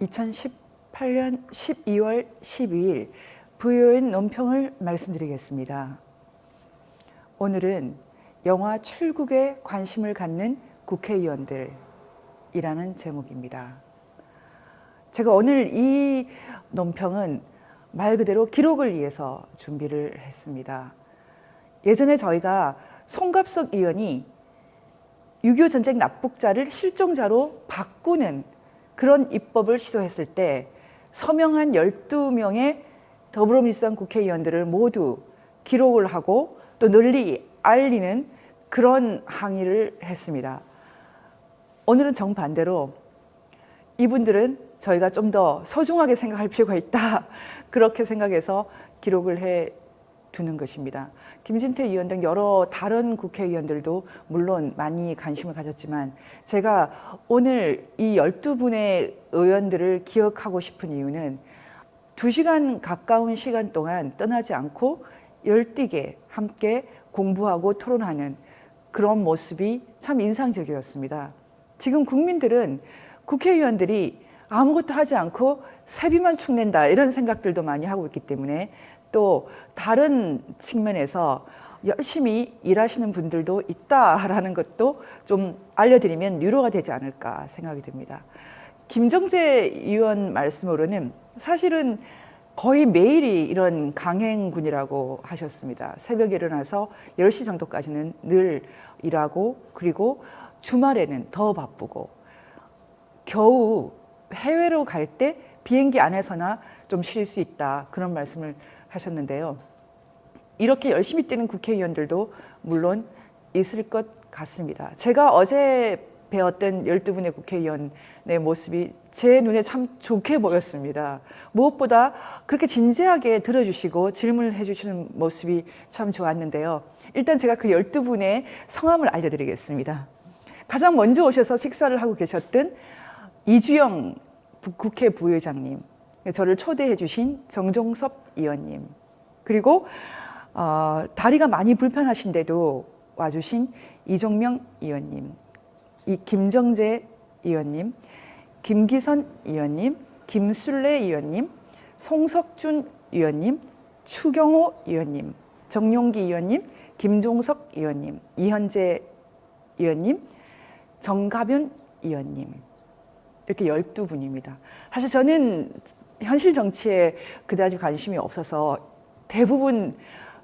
2018년 12월 12일 VON 논평을 말씀드리겠습니다. 오늘은 영화 출국에 관심을 갖는 국회의원들이라는 제목입니다. 제가 오늘 이 논평은 말 그대로 기록을 위해서 준비를 했습니다. 예전에 저희가 송갑석 의원이 6.25 전쟁 납북자를 실종자로 바꾸는 그런 입법을 시도했을 때 서명한 12명의 더불어민주당 국회의원들을 모두 기록을 하고 또 널리 알리는 그런 항의를 했습니다. 오늘은 정반대로 이분들은 저희가 좀 더 소중하게 생각할 필요가 있다, 그렇게 생각해서 기록을 해 두는 것입니다. 김진태 의원 등 여러 다른 국회의원들도 물론 많이 관심을 가졌지만 제가 오늘 이 12분의 의원들을 기억하고 싶은 이유는 2시간 가까운 시간 동안 떠나지 않고 열띠게 함께 공부하고 토론하는 그런 모습이 참 인상적이었습니다. 지금 국민들은 국회의원들이 아무것도 하지 않고 세비만 축낸다, 이런 생각들도 많이 하고 있기 때문에 또 다른 측면에서 열심히 일하시는 분들도 있다라는 것도 좀 알려드리면 위로가 되지 않을까 생각이 듭니다. 김정재 의원 말씀으로는 사실은 거의 매일이 이런 강행군이라고 하셨습니다. 새벽에 일어나서 10시 정도까지는 늘 일하고, 그리고 주말에는 더 바쁘고, 겨우 해외로 갈 때 비행기 안에서나 좀 쉴 수 있다, 그런 말씀을 하셨는데요. 이렇게 열심히 뛰는 국회의원들도 물론 있을 것 같습니다. 제가 어제 배웠던 12분의 국회의원의 모습이 제 눈에 참 좋게 보였습니다. 무엇보다 그렇게 진지하게 들어주시고 질문을 해주시는 모습이 참 좋았는데요. 일단 제가 그 12분의 성함을 알려드리겠습니다. 가장 먼저 오셔서 식사를 하고 계셨던 이주영 국회 부의장님, 저를 초대해 주신 정종섭 의원님, 그리고 다리가 많이 불편하신데도 와주신 이종명 의원님, 이 김정재 의원님, 김기선 의원님, 김술래 의원님, 송석준 의원님, 추경호 의원님, 정용기 의원님, 김종석 의원님, 이현재 의원님, 정가변 의원님, 이렇게 12분입니다. 사실 저는 현실 정치에 그다지 관심이 없어서 대부분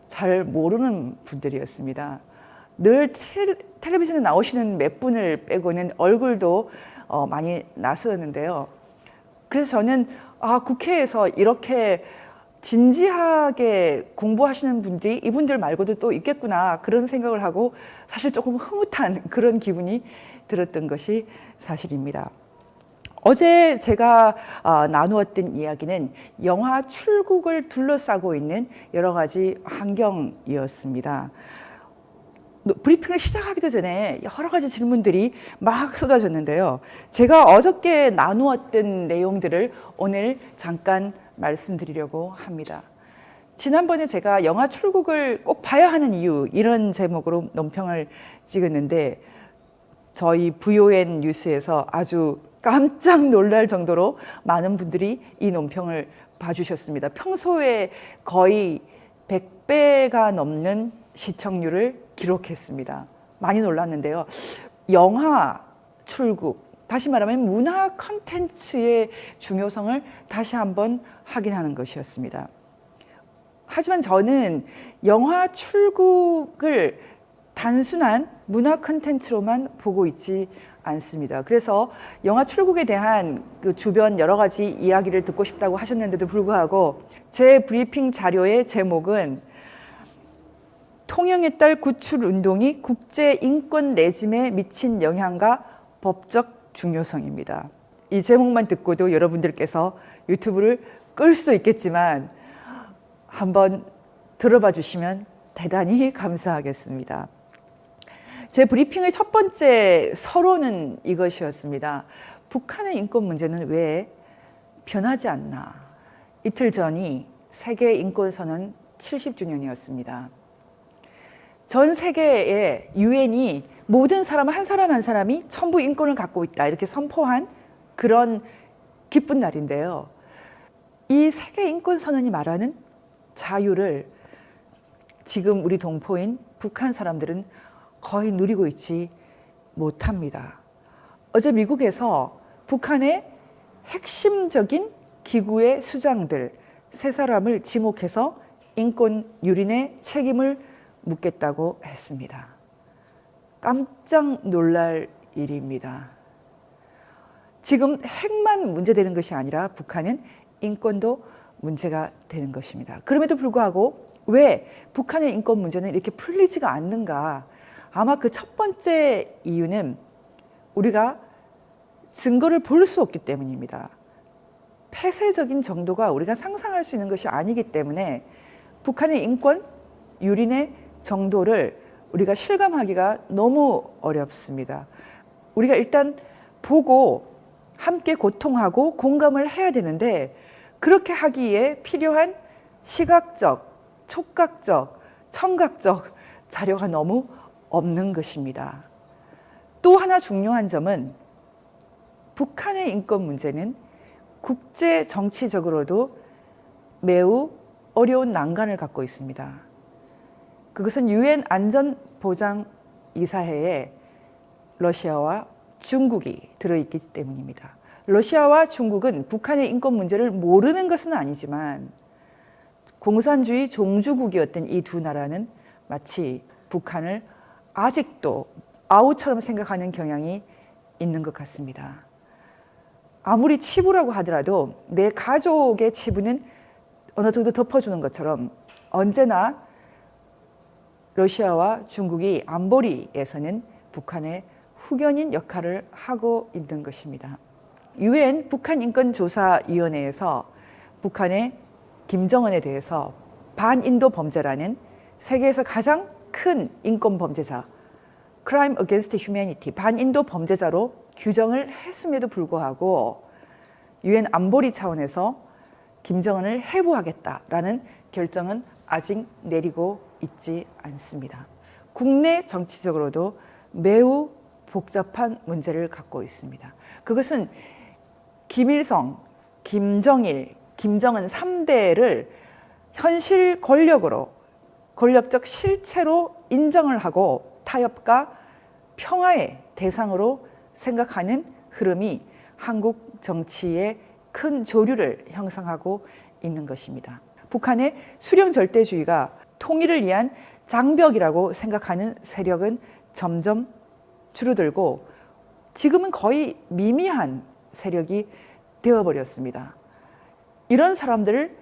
잘 모르는 분들이었습니다. 늘 텔레비전에 나오시는 몇 분을 빼고는 얼굴도 많이 낯설었는데요. 그래서 저는 국회에서 이렇게 진지하게 공부하시는 분들이 이분들 말고도 또 있겠구나, 그런 생각을 하고 사실 조금 흐뭇한 그런 기분이 들었던 것이 사실입니다. 어제 제가 나누었던 이야기는 영화 출국을 둘러싸고 있는 여러 가지 환경이었습니다. 브리핑을 시작하기도 전에 여러 가지 질문들이 막 쏟아졌는데요. 제가 어저께 나누었던 내용들을 오늘 잠깐 말씀드리려고 합니다. 지난번에 제가 영화 출국을 꼭 봐야 하는 이유, 이런 제목으로 논평을 찍었는데 저희 VON 뉴스에서 아주 깜짝 놀랄 정도로 많은 분들이 이 논평을 봐주셨습니다. 평소에 거의 100배가 넘는 시청률을 기록했습니다. 많이 놀랐는데요. 영화 출국, 다시 말하면 문화 콘텐츠의 중요성을 다시 한번 확인하는 것이었습니다. 하지만 저는 영화 출국을 단순한 문화 콘텐츠로만 보고 있지 않습니다. 그래서 영화 출국에 대한 그 주변 여러 가지 이야기를 듣고 싶다고 하셨는데도 불구하고 제 브리핑 자료의 제목은 통영의 딸 구출 운동이 국제 인권 레짐에 미친 영향과 법적 중요성입니다. 이 제목만 듣고도 여러분들께서 유튜브를 끌 수도 있겠지만 한번 들어봐 주시면 대단히 감사하겠습니다. 제 브리핑의 첫 번째 서론은 이것이었습니다. 북한의 인권 문제는 왜 변하지 않나. 이틀 전이 세계 인권선언 70주년이었습니다. 전 세계의 유엔이 모든 사람 한 사람이 전부 인권을 갖고 있다, 이렇게 선포한 그런 기쁜 날인데요. 이 세계 인권 선언이 말하는 자유를 지금 우리 동포인 북한 사람들은 거의 누리고 있지 못합니다. 어제 미국에서 북한의 핵심적인 기구의 수장들 3사람을 지목해서 인권 유린의 책임을 묻겠다고 했습니다. 깜짝 놀랄 일입니다. 지금 핵만 문제되는 것이 아니라 북한은 인권도 문제가 되는 것입니다. 그럼에도 불구하고 왜 북한의 인권 문제는 이렇게 풀리지가 않는가? 아마 그 첫 번째 이유는 우리가 증거를 볼 수 없기 때문입니다. 폐쇄적인 정도가 우리가 상상할 수 있는 것이 아니기 때문에 북한의 인권 유린의 정도를 우리가 실감하기가 너무 어렵습니다. 우리가 일단 보고 함께 고통하고 공감을 해야 되는데 그렇게 하기에 필요한 시각적, 촉각적, 청각적 자료가 너무 없는 것입니다. 또 하나 중요한 점은 북한의 인권 문제는 국제 정치적으로도 매우 어려운 난관을 갖고 있습니다. 그것은 유엔 안전보장이사회에 러시아와 중국이 들어있기 때문입니다. 러시아와 중국은 북한의 인권 문제를 모르는 것은 아니지만 공산주의 종주국이었던 이 두 나라는 마치 북한을 아직도 아우처럼 생각하는 경향이 있는 것 같습니다. 아무리 치부라고 하더라도 내 가족의 치부는 어느 정도 덮어주는 것처럼 언제나 러시아와 중국이 안보리에서는 북한의 후견인 역할을 하고 있는 것입니다. 유엔 북한인권조사위원회에서 북한의 김정은에 대해서 반인도 범죄라는 세계에서 가장 큰 인권 범죄자, Crime Against Humanity, 반인도 범죄자로 규정을 했음에도 불구하고 유엔 안보리 차원에서 김정은을 해부하겠다라는 결정은 아직 내리고 있지 않습니다. 국내 정치적으로도 매우 복잡한 문제를 갖고 있습니다. 그것은 김일성, 김정일, 김정은 3대를 현실 권력으로, 권력적 실체로 인정을 하고 타협과 평화의 대상으로 생각하는 흐름이 한국 정치의 큰 조류를 형성하고 있는 것입니다. 북한의 수령 절대주의가 통일을 위한 장벽이라고 생각하는 세력은 점점 줄어들고 지금은 거의 미미한 세력이 되어버렸습니다. 이런 사람들을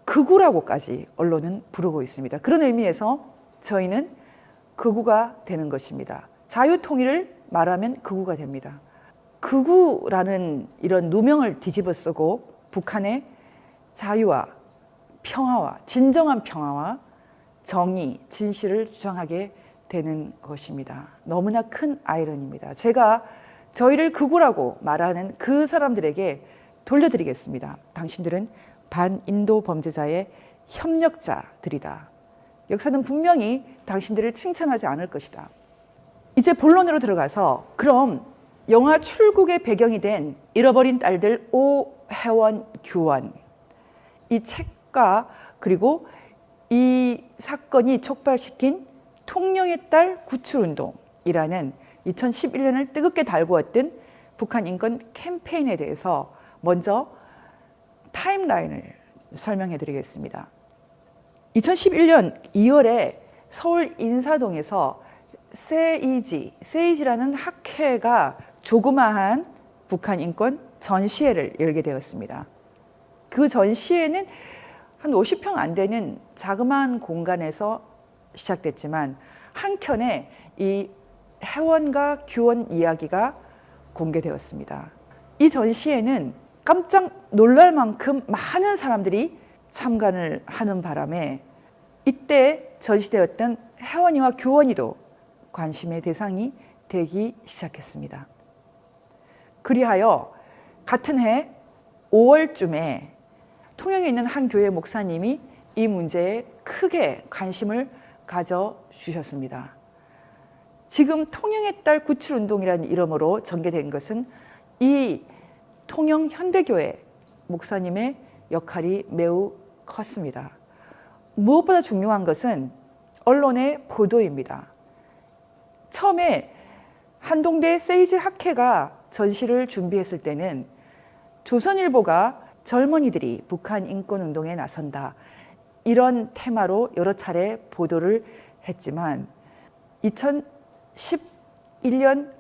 극우라고까지 언론은 부르고 있습니다. 그런 의미에서 저희는 극우가 되는 것입니다. 자유통일을 말하면 극우가 됩니다. 극우라는 이런 누명을 뒤집어 쓰고 북한의 자유와 평화와 진정한 평화와 정의, 진실을 주장하게 되는 것입니다. 너무나 큰 아이러니입니다. 제가 저희를 극우라고 말하는 그 사람들에게 돌려드리겠습니다. 당신들은 반인도 범죄자의 협력자들이다. 역사는 분명히 당신들을 칭찬하지 않을 것이다. 이제 본론으로 들어가서 그럼 영화 출국의 배경이 된 잃어버린 딸들 오해원 규원 이 책과 그리고 이 사건이 촉발시킨 통영의 딸 구출운동이라는 2011년을 뜨겁게 달구었던 북한 인권 캠페인에 대해서 먼저 타임라인을 설명해 드리겠습니다. 2011년 2월에 서울 인사동에서 세이지라는 학회가 조그마한 북한 인권 전시회를 열게 되었습니다. 그 전시회는 한 50평 안 되는 자그마한 공간에서 시작됐지만 한켠에 이 해원과 규원 이야기가 공개되었습니다. 이 전시회는 깜짝 놀랄 만큼 많은 사람들이 참관을 하는 바람에 이때 전시되었던 해원이와 규원이도 관심의 대상이 되기 시작했습니다. 그리하여 같은 해 5월쯤에 통영에 있는 한 교회 목사님이 이 문제에 크게 관심을 가져주셨습니다. 지금 통영의 딸 구출운동이라는 이름으로 전개된 것은 이 통영현대교회 목사님의 역할이 매우 컸습니다. 무엇보다 중요한 것은 언론의 보도입니다. 처음에 한동대 세이지 학회가 전시를 준비했을 때는 조선일보가 젊은이들이 북한 인권운동에 나선다, 이런 테마로 여러 차례 보도를 했지만 2011년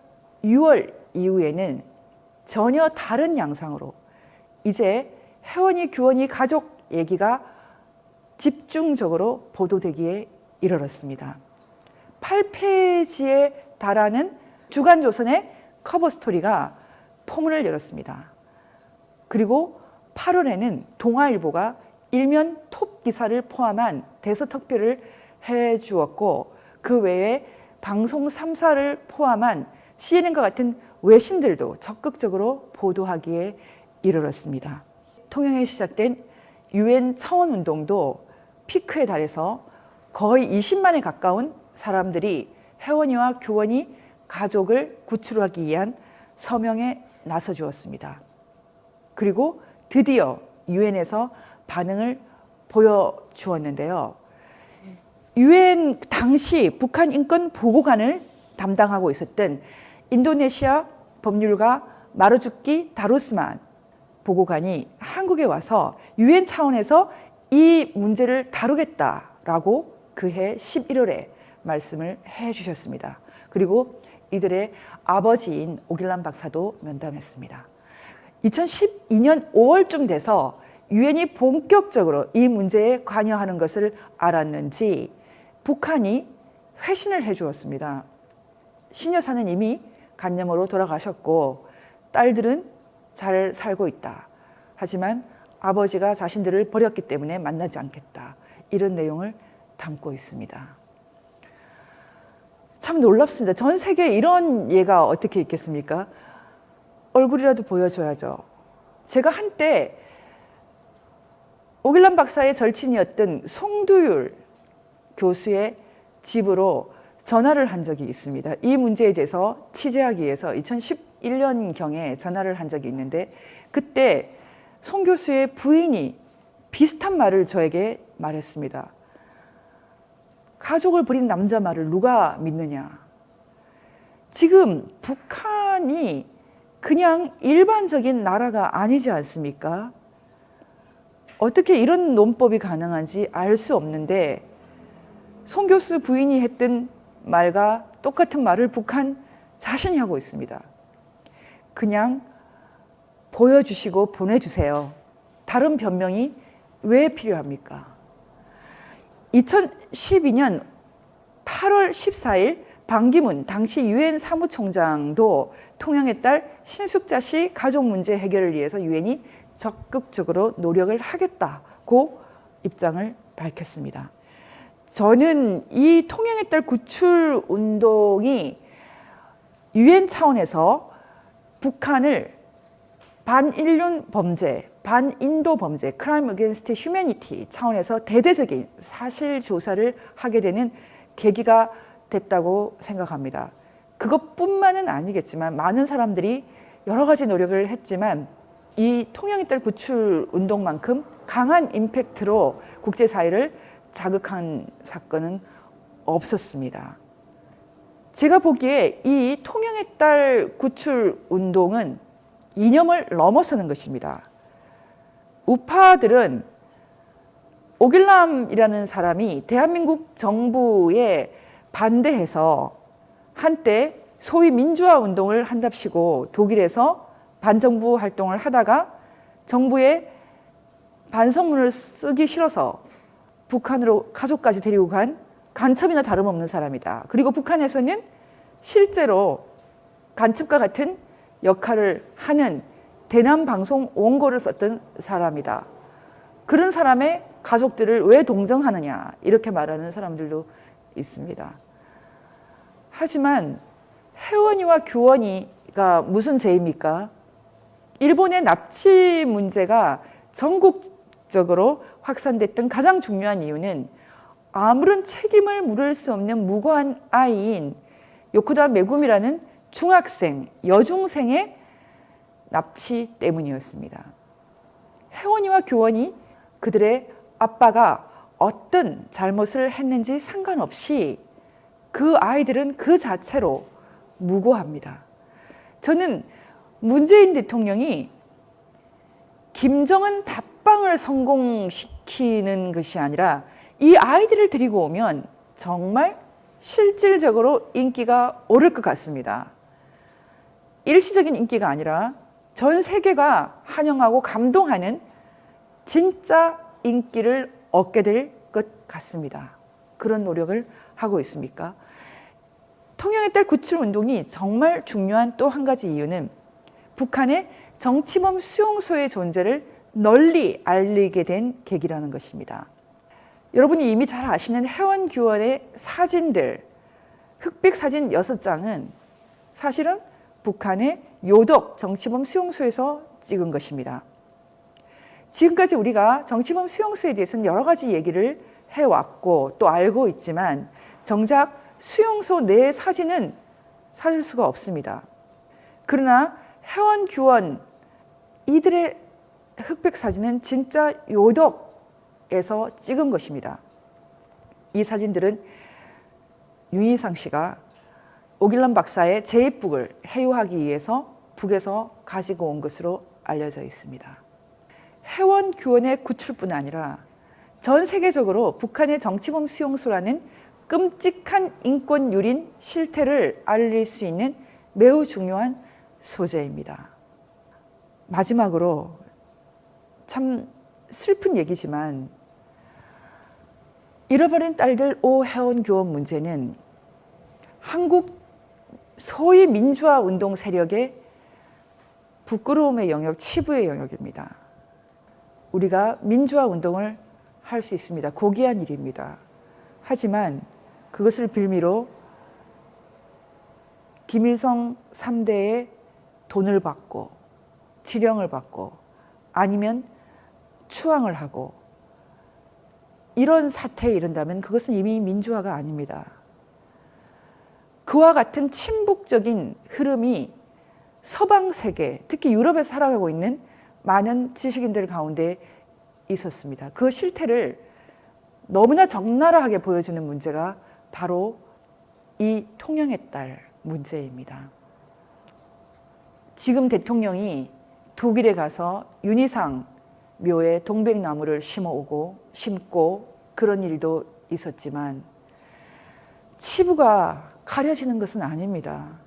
6월 이후에는 전혀 다른 양상으로 이제 혜원이, 규원이 가족 얘기가 집중적으로 보도되기에 이르렀습니다. 8페이지에 달하는 주간조선의 커버 스토리가 포문을 열었습니다. 그리고 8월에는 동아일보가 일면 톱 기사를 포함한 대서특필을 해주었고, 그 외에 방송 3사를 포함한 CNN과 같은 외신들도 적극적으로 보도하기에 이르렀습니다. 통영에 시작된 UN 청원운동도 피크에 달해서 거의 20만에 가까운 사람들이 혜원이와 규원이 가족을 구출하기 위한 서명에 나서 주었습니다. 그리고 드디어 UN에서 반응을 보여주었는데요. UN 당시 북한 인권 보고관을 담당하고 있었던 인도네시아 법률가 마르주키 다루스만 보고관이 한국에 와서 UN 차원에서 이 문제를 다루겠다라고 그해 11월에 말씀을 해주셨습니다. 그리고 이들의 아버지인 오길남 박사도 면담했습니다. 2012년 5월쯤 돼서 유엔이 본격적으로 이 문제에 관여하는 것을 알았는지 북한이 회신을 해주었습니다. 신여사는 이미 간염으로 돌아가셨고 딸들은 잘 살고 있다. 하지만 아버지가 자신들을 버렸기 때문에 만나지 않겠다. 이런 내용을 담고 있습니다. 참 놀랍습니다. 전 세계에 이런 예가 어떻게 있겠습니까? 얼굴이라도 보여줘야죠. 제가 한때 오길남 박사의 절친이었던 송두율 교수의 집으로 전화를 한 적이 있습니다. 이 문제에 대해서 취재하기 위해서 2011년경에 전화를 한 적이 있는데, 그때 송 교수의 부인이 비슷한 말을 저에게 말했습니다. 가족을 버린 남자 말을 누가 믿느냐. 지금 북한이 그냥 일반적인 나라가 아니지 않습니까? 어떻게 이런 논법이 가능한지 알 수 없는데, 송 교수 부인이 했던 말과 똑같은 말을 북한 자신이 하고 있습니다. 그냥 보여주시고 보내주세요. 다른 변명이 왜 필요합니까? 2012년 8월 14일 반기문 당시 유엔 사무총장도 통영의 딸 신숙자 씨 가족 문제 해결을 위해서 유엔이 적극적으로 노력을 하겠다고 입장을 밝혔습니다. 저는 이 통영의 딸 구출 운동이 유엔 차원에서 북한을 반인륜 범죄, 반인도 범죄, Crime Against Humanity 차원에서 대대적인 사실 조사를 하게 되는 계기가 됐다고 생각합니다. 그것뿐만은 아니겠지만 많은 사람들이 여러 가지 노력을 했지만 이 통영의 딸 구출 운동만큼 강한 임팩트로 국제사회를 자극한 사건은 없었습니다. 제가 보기에 이 통영의 딸 구출 운동은 이념을 넘어서는 것입니다. 우파들은 오길남이라는 사람이 대한민국 정부에 반대해서 한때 소위 민주화 운동을 한답시고 독일에서 반정부 활동을 하다가 정부의 반성문을 쓰기 싫어서 북한으로 가족까지 데리고 간 간첩이나 다름없는 사람이다. 그리고 북한에서는 실제로 간첩과 같은 역할을 하는 대남방송 원고를 썼던 사람이다. 그런 사람의 가족들을 왜 동정하느냐 이렇게 말하는 사람들도 있습니다. 하지만 혜원이와 규원이가 무슨 죄입니까? 일본의 납치 문제가 전국적으로 확산됐던 가장 중요한 이유는 아무런 책임을 물을 수 없는 무고한 아이인 요코다 메구미라는 중학생, 여중생의 납치 때문이었습니다. 혜원이와 교원이 그들의 아빠가 어떤 잘못을 했는지 상관없이 그 아이들은 그 자체로 무고합니다. 저는 문재인 대통령이 김정은 답방을 성공시키는 것이 아니라 이 아이들을 데리고 오면 정말 실질적으로 인기가 오를 것 같습니다. 일시적인 인기가 아니라 전 세계가 환영하고 감동하는 진짜 인기를 얻게 될 것 같습니다. 그런 노력을 하고 있습니까? 통영의 딸 구출 운동이 정말 중요한 또 한 가지 이유는 북한의 정치범 수용소의 존재를 널리 알리게 된 계기라는 것입니다. 여러분이 이미 잘 아시는 혜원규원의 사진들, 흑백 사진 6장은 사실은 북한의 요덕 정치범 수용소에서 찍은 것입니다. 지금까지 우리가 정치범 수용소에 대해서는 여러 가지 얘기를 해왔고 또 알고 있지만 정작 수용소 내 사진은 찾을 수가 없습니다. 그러나 혜원규원 이들의 흑백 사진은 진짜 요덕에서 찍은 것입니다. 이 사진들은 윤희상 씨가 오길남 박사의 제2북을 해유하기 위해서 북에서 가지고 온 것으로 알려져 있습니다. 혜원규원의 구출뿐 아니라 전 세계적으로 북한의 정치범 수용소라는 끔찍한 인권 유린 실태를 알릴 수 있는 매우 중요한 소재입니다. 마지막으로 참 슬픈 얘기지만 잃어버린 딸들 오혜원규원 문제는 한국 소위 민주화 운동 세력의 부끄러움의 영역, 치부의 영역입니다. 우리가 민주화 운동을 할 수 있습니다. 고귀한 일입니다. 하지만 그것을 빌미로 김일성 3대의 돈을 받고 지령을 받고 아니면 추앙을 하고 이런 사태에 이른다면 그것은 이미 민주화가 아닙니다. 그와 같은 친북적인 흐름이 서방 세계, 특히 유럽에 살아가고 있는 많은 지식인들 가운데 있었습니다. 그 실태를 너무나 적나라하게 보여주는 문제가 바로 이 통영의 딸 문제입니다. 지금 대통령이 독일에 가서 윤희상 묘에 동백나무를 심고 그런 일도 있었지만 치부가 가려지는 것은 아닙니다.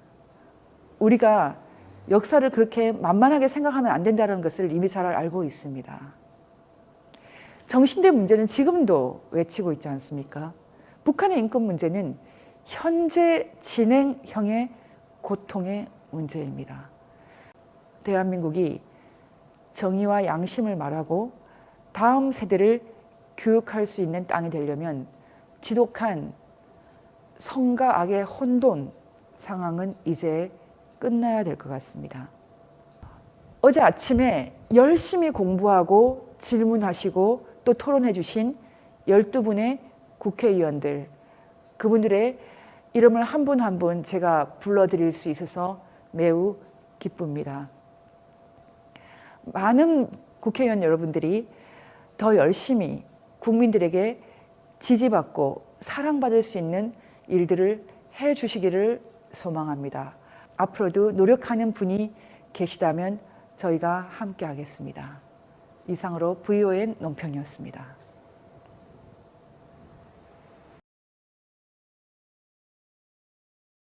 우리가 역사를 그렇게 만만하게 생각하면 안 된다는 것을 이미 잘 알고 있습니다. 정신대 문제는 지금도 외치고 있지 않습니까? 북한의 인권 문제는 현재 진행형의 고통의 문제입니다. 대한민국이 정의와 양심을 말하고 다음 세대를 교육할 수 있는 땅이 되려면 지독한 성과 악의 혼돈 상황은 이제 끝나야 될 것 같습니다. 어제 아침에 열심히 공부하고 질문하시고 또 토론해 주신 12분의 국회의원들, 그분들의 이름을 한 분 한 분 제가 불러드릴 수 있어서 매우 기쁩니다. 많은 국회의원 여러분들이 더 열심히 국민들에게 지지받고 사랑받을 수 있는 일들을 해 주시기를 소망합니다. 앞으로도 노력하는 분이 계시다면 저희가 함께 하겠습니다. 이상으로 VON 논평이었습니다.